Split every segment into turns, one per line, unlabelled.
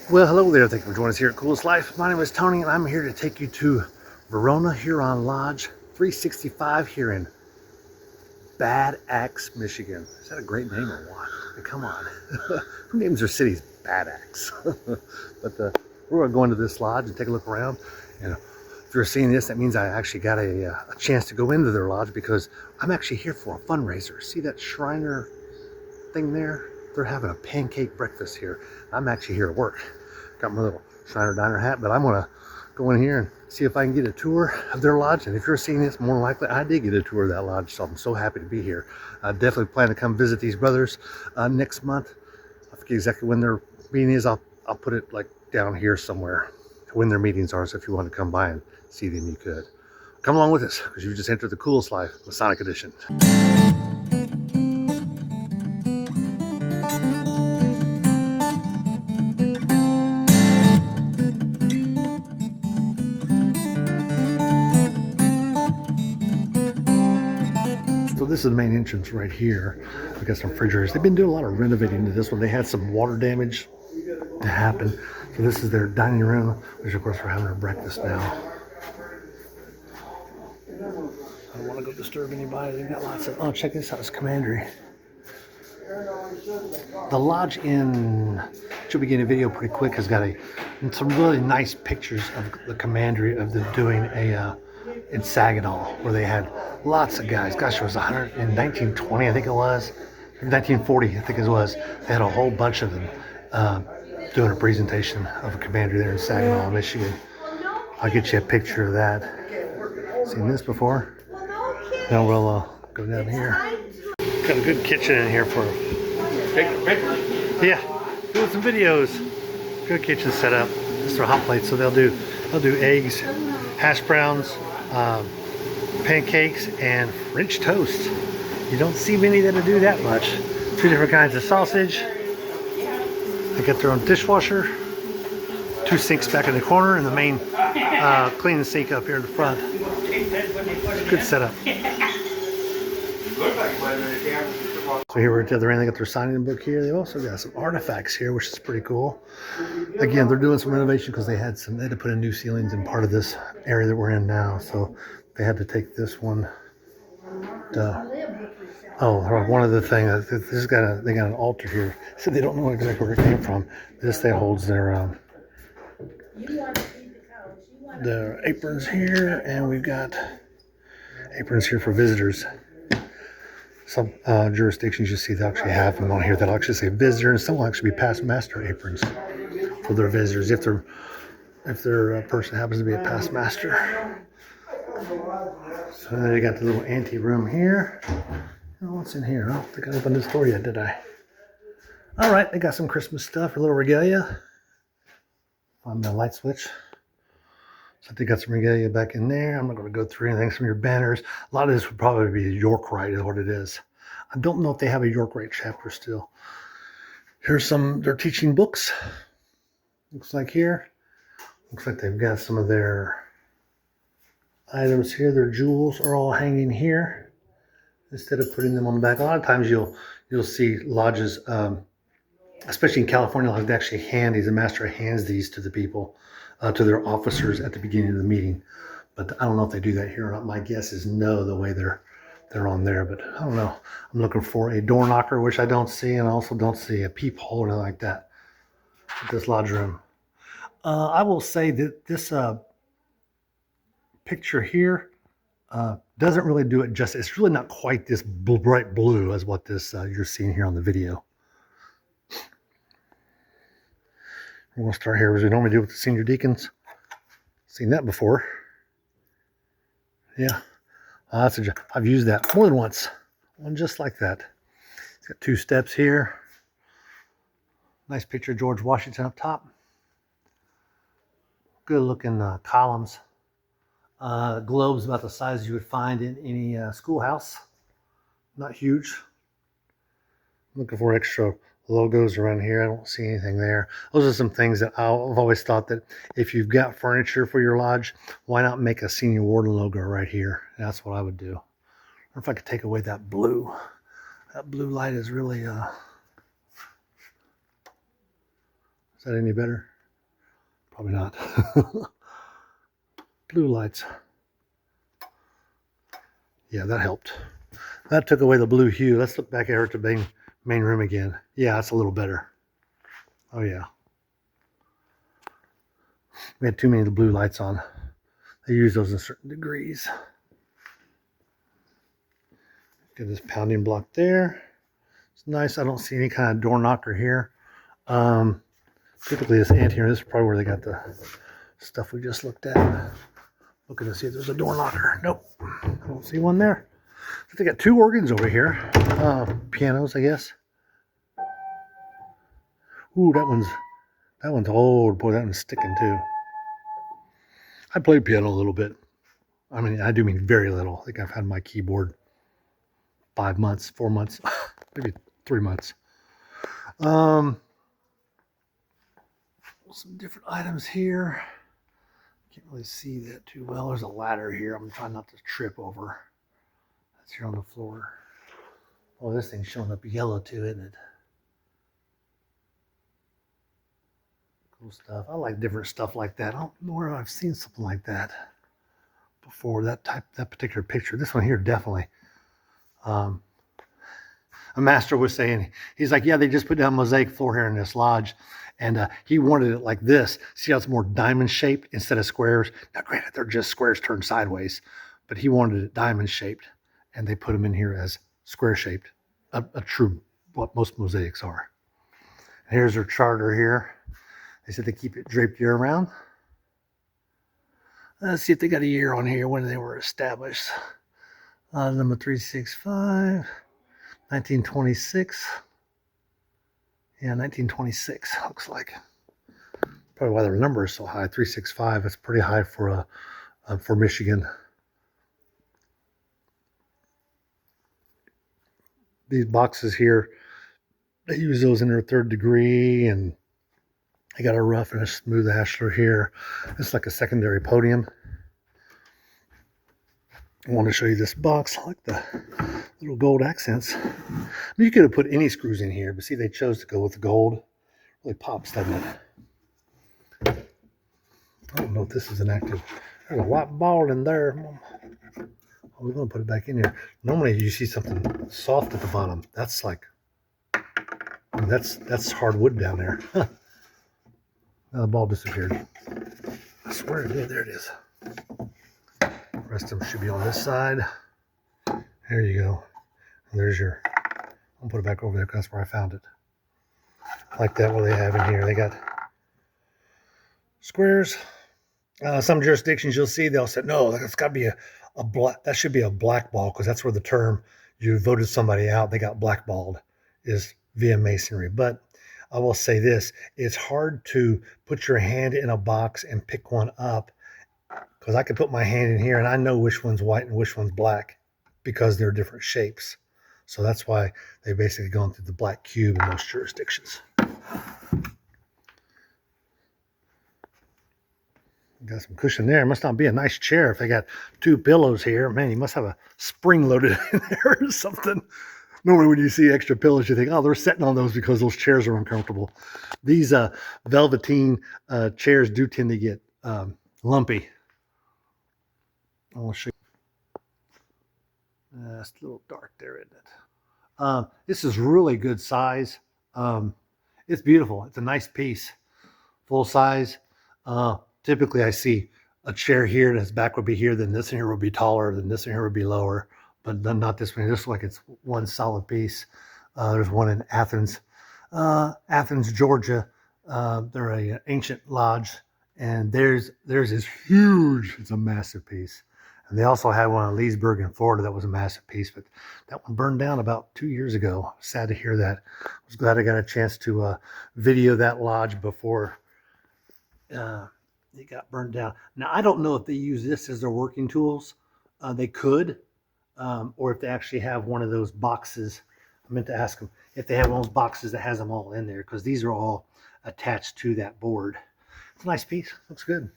Well, hello there. Thank you for joining us here at Coolest Life. My name is Tony, and I'm here to take you to Verona-Huron Lodge 365 here in Bad Axe, Michigan. Is that a great name or what? Hey, come on. Who names their cities Bad Axe? But we're going to go into this lodge and take a look around. And if you're seeing this, that means I actually got a chance to go into their lodge because I'm actually here for a fundraiser. See that Shriner thing there? They're having a pancake breakfast here. I'm actually here to work. Got my little Shriner Diner hat, but I'm gonna go in here and see if I can get a tour of their lodge. And if you're seeing this, more than likely I did get a tour of that lodge, so I'm so happy to be here. I definitely plan to come visit these brothers next month. I forget exactly when their meeting is. I'll put it like down here somewhere when their meetings are, so if you want to come by and see them, you could. Come along with us, because you just entered the Coolest Life Masonic Edition. So this is the main entrance right here. We got some refrigerators. They've been doing a lot of renovating to this one. They had some water damage to happen. So this is their dining room, which of course we're having our breakfast now. I don't want to go disturb anybody. They've got lots of, oh, check this out, it's commandery. The lodge in, should be getting a video pretty quick, has got some really nice pictures of the commandery of them doing a, in Saginaw, where they had lots of guys. Gosh, it was 100 in 1920, I think it was. 1940, I think it was. They had a whole bunch of them doing a presentation of a commandery there in Saginaw, Michigan. I'll get you a picture of that. Seen this before? Now we'll go down here. Got a good kitchen in here for yeah, doing some videos. Good kitchen setup. This is their hot plates, so they'll do eggs, hash browns, pancakes, and French toast. You don't see many that do that much. 2 different kinds of sausage. They got their own dishwasher. 2 sinks back in the corner, and the main cleaning sink up here in the front. Good setup. So here we're at the other end. They got their signing book here. They also got some artifacts here, which is pretty cool. Again, they're doing some renovation because they had to put in new ceilings in part of this area that we're in now. So they had to take this one. One of the things, they got an altar here. So they don't know exactly where it came from. This that holds their aprons here, and we've got aprons here for visitors. Some jurisdictions you see they actually have them on here that actually say visitor, and some will actually be past master aprons for their visitors if their person happens to be a past master. So then they got the little ante room here. Oh, what's in here? I don't think I opened this door yet, did I? All right, they got some Christmas stuff, a little regalia. Find the light switch. So they got some regalia back in there. I'm not going to go through anything. Some of your banners. A lot of this would probably be a Yorkite is what it is. I don't know if they have a Yorkite chapter still. Here's their teaching books. Looks like here. Looks like they've got some of their items here. Their jewels are all hanging here instead of putting them on the back. A lot of times you'll see lodges, especially in California, like they actually the master hands these to the people. To their officers at the beginning of the meeting, but I don't know if they do that here or not. My guess is no, the way they're on there, but I don't know. I'm looking for a door knocker, which I don't see, and I also don't see a peephole or anything like that at this lodge room. I will say that this picture here doesn't really do it justice. It's really not quite this bright blue as what this you're seeing here on the video. We're going to start here as we normally do with the senior deacons. Seen that before. Yeah, I've used that more than once. One just like that. It's got 2 steps here. Nice picture of George Washington up top. Good looking columns. Globes about the size you would find in any schoolhouse. Not huge. Looking for extra logos around here. I don't see anything there. Those are some things that I've always thought that if you've got furniture for your lodge, why not make a senior warden logo right here? That's what I would do. Or if I could take away that blue. That blue light is really, is that any better? Probably not. Blue lights. Yeah, that helped. That took away the blue hue. Let's look back at the main room again. Yeah, that's a little better. Oh yeah. We had too many of the blue lights on. They use those in certain degrees. Get this pounding block there. It's nice. I don't see any kind of door knocker here. Typically this ant here, this is probably where they got the stuff we just looked at. Looking to see if there's a door knocker. Nope. I don't see one there. They got two organs over here. Pianos, I guess. Ooh, that one's old. Boy, that one's sticking too. I played piano a little bit. I mean, I do mean very little. I think I've had my keyboard 5 months, 4 months, maybe 3 months. Some different items here. Can't really see that too well. There's a ladder here. I'm trying not to trip over. That's here on the floor. Oh, this thing's showing up yellow too, isn't it? Cool stuff. I like different stuff like that. I don't know where I've seen something like that before. That particular picture. This one here, definitely. A master was saying, he's like, yeah, they just put down mosaic floor here in this lodge. And he wanted it like this. See how it's more diamond shaped instead of squares? Now, granted, they're just squares turned sideways, but he wanted it diamond shaped. And they put them in here as square shaped, a true, what most mosaics are. And here's their charter here. They said they keep it draped year round. Let's see if they got a year on here when they were established. Number 365, 1926. Yeah, 1926 looks like. Probably why their number is so high. 365. It's pretty high for Michigan. These boxes here, they use those in their 3rd degree, and they got a rough and a smooth ashlar here. It's like a secondary podium. I want to show you this box. I like the little gold accents. I mean, you could have put any screws in here, but see, they chose to go with the gold. Really pops, doesn't it? I don't know if this is an active. There's a white ball in there. Oh, we're going to put it back in here. Normally, you see something soft at the bottom. That's like, I mean, that's hard wood down there. Now the ball disappeared. I swear it did. There it is. The rest of them should be on this side. There you go. And there's your, I'll put it back over there because that's where I found it. Like that, what they have in here. They got squares. Some jurisdictions you'll see, they'll say, no, it's got to be a black, that should be a black ball, because that's where the term you voted somebody out, they got blackballed, is via masonry. But I will say this, it's hard to put your hand in a box and pick one up, because I could put my hand in here and I know which one's white and which one's black because they're different shapes. So that's why they've basically gone through the black cube in most jurisdictions. Got some cushion there. Must not be a nice chair if they got 2 pillows here. Man, you must have a spring loaded in there or something. Normally when you see extra pillows, you think, oh, they're sitting on those because those chairs are uncomfortable. These velveteen chairs do tend to get lumpy. I'll show you. It's a little dark there, isn't it? This is really good size. It's beautiful. It's a nice piece. Full size. Typically, I see a chair here, and its back would be here, then this one here would be taller, then this one here would be lower, but then not this one. This looks like it's one solid piece. There's one in Athens, Georgia. They're an ancient lodge, and theirs is huge. It's a massive piece. And they also had one in Leesburg in Florida that was a massive piece, but that one burned down about 2 years ago. Sad to hear that. I was glad I got a chance to video that lodge before it got burned down. Now, I don't know if they use this as their working tools. They could, or if they actually have one of those boxes. I meant to ask them if they have one of those boxes that has them all in there, because these are all attached to that board. It's a nice piece. Looks good.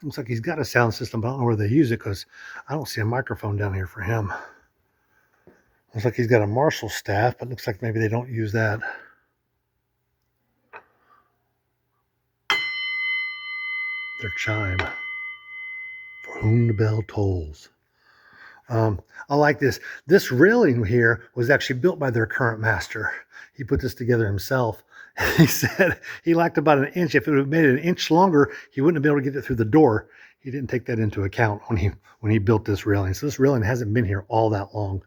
Looks like he's got a sound system, but I don't know where they use it because I don't see a microphone down here for him. Looks like he's got a Marshall staff, but looks like maybe they don't use that. their chime. For whom the bell tolls. I like this. This railing here was actually built by their current master. He put this together himself. He said he liked about an inch. If it would have made it an inch longer, he wouldn't have been able to get it through the door. He didn't take that into account when he built this railing. So this railing hasn't been here all that long.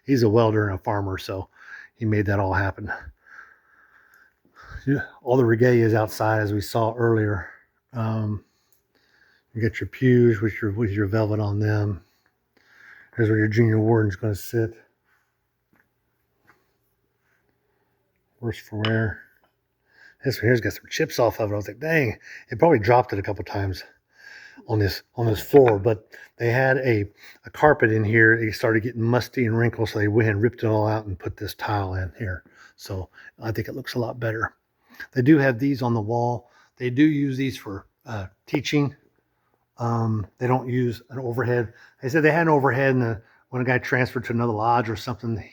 He's a welder and a farmer, so he made that all happen. All the regalia is outside, as we saw earlier. You got your pews with your velvet on them. Here's where your junior warden's going to sit. Worse for wear. This one here's got some chips off of it. I was like, dang, it probably dropped it a couple times on this floor, but they had a carpet in here. It started getting musty and wrinkled, so they went and ripped it all out and put this tile in here. So I think it looks a lot better. They do have these on the wall. They do use these for teaching. They don't use an overhead. They said they had an overhead, and when a guy transferred to another lodge or something,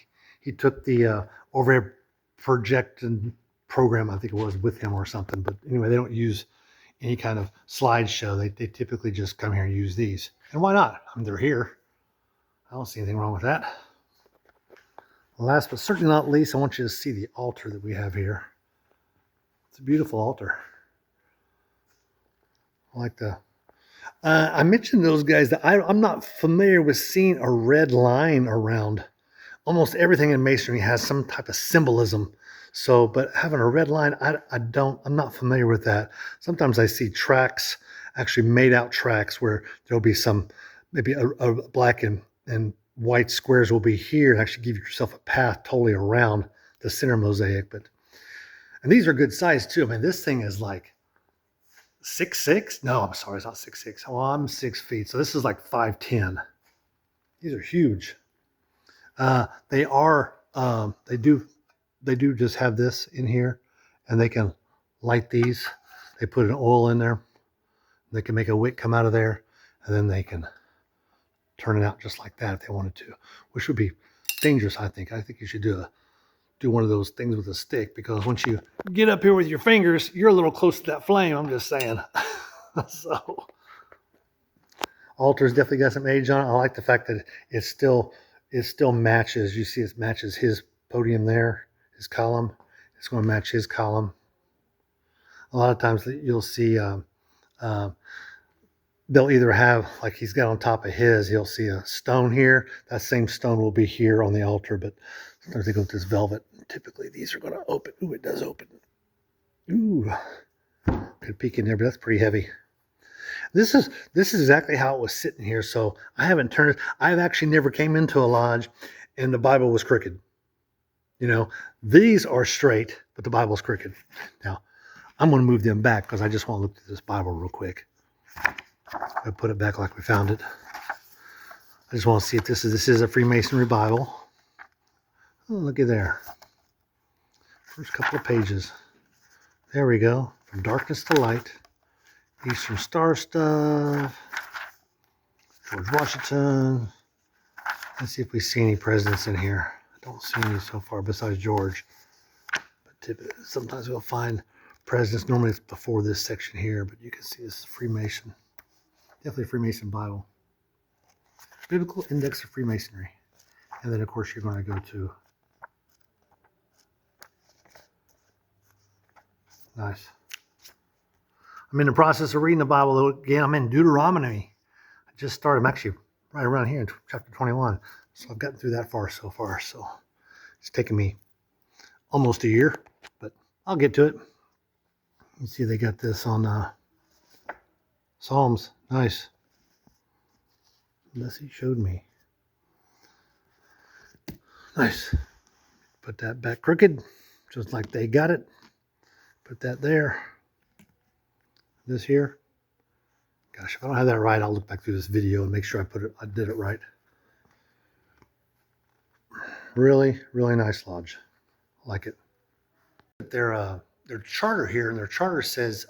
he took the overhead projecting program, I think it was, with him or something. But anyway, they don't use any kind of slideshow. They typically just come here and use these. And why not? I mean, they're here. I don't see anything wrong with that. Last but certainly not least, I want you to see the altar that we have here. It's a beautiful altar. I like the... I mentioned those guys that I'm not familiar with seeing a red line around. Almost everything in masonry has some type of symbolism. So, but having a red line, I'm not familiar with that. Sometimes I see tracks, actually made out tracks, where there'll be some, maybe a black and white squares will be here and actually give yourself a path totally around the center mosaic. And these are good size too. I mean, this thing is like 6'6". No, I'm sorry, it's not 6'6". Well, I'm 6 feet, so this is like 5'10". These are huge. They do just have this in here, and they can light these. They put an oil in there. They can make a wick come out of there, and then they can turn it out just like that if they wanted to, which would be dangerous, I think. I think you should do one of those things with a stick, because once you get up here with your fingers, you're a little close to that flame, I'm just saying. So, altar's definitely got some age on it. I like the fact that it still matches. You see, it matches his podium there, his column. It's going to match his column. A lot of times you'll see they'll either have, like he's got on top of his, he'll see a stone here. That same stone will be here on the altar, but sometimes they go with this velvet. Typically these are going to open. Ooh, it does open. Ooh, could peek in there, but that's pretty heavy. This is exactly how it was sitting here. So I haven't turned it. I've actually never came into a lodge and the Bible was crooked. You know, these are straight, but the Bible's crooked. Now, I'm going to move them back because I just want to look at this Bible real quick. I'll put it back like we found it. I just want to see if this is a Freemasonry Bible. Oh, look at there. First couple of pages. There we go. From darkness to light. Eastern Star stuff. George Washington. Let's see if we see any presidents in here. I don't see any so far besides George. But sometimes we'll find presidents. Normally it's before this section here, but you can see this is Freemason. Definitely a Freemason Bible. Biblical Index of Freemasonry. And then, of course, you're going to go to... Nice. I'm in the process of reading the Bible, though. Again, I'm in Deuteronomy. I just started. I'm actually right around here in chapter 21. So I've gotten through that far so far. So it's taken me almost a year, but I'll get to it. You see they got this on Psalms. Nice. Unless he showed me. Nice. Put that back crooked, just like they got it. Put that there. This here. Gosh, if I don't have that right, I'll look back through this video and make sure I did it right. Really, really nice lodge. I like it. Their charter here, and their charter says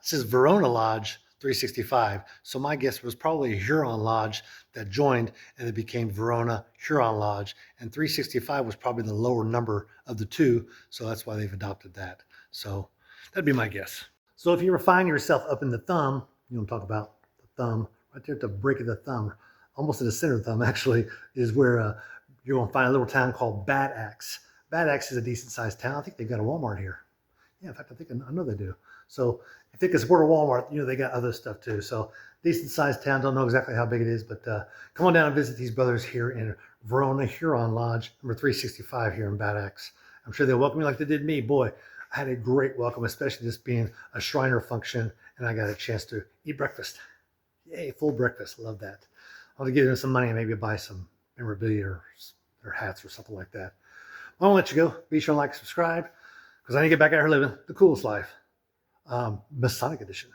Verona Lodge 365. So my guess was probably a Huron Lodge that joined and it became Verona-Huron Lodge. And 365 was probably the lower number of the two. So that's why they've adopted that. So that'd be my guess. So if you ever find yourself up in the thumb, you know what I'm talking about, the thumb, right there at the break of the thumb, almost in the center of the thumb actually, is where you're going to find a little town called Bad Axe. Bad Axe is a decent sized town. I think they've got a Walmart here. Yeah, in fact, I know they do. So if they can support a Walmart, you know, they got other stuff too. So decent sized town. Don't know exactly how big it is, but come on down and visit these brothers here in Verona-Huron Lodge, number 365 here in Bad Axe. I'm sure they'll welcome you like they did me. Boy, I had a great welcome, especially this being a Shriner function, and I got a chance to eat breakfast. Yay, full breakfast. Love that. I'll give them some money and maybe buy some memorabilia or hats or something like that. I won't let you go. Be sure to like, subscribe, because I need to get back out here living the coolest life. Masonic edition.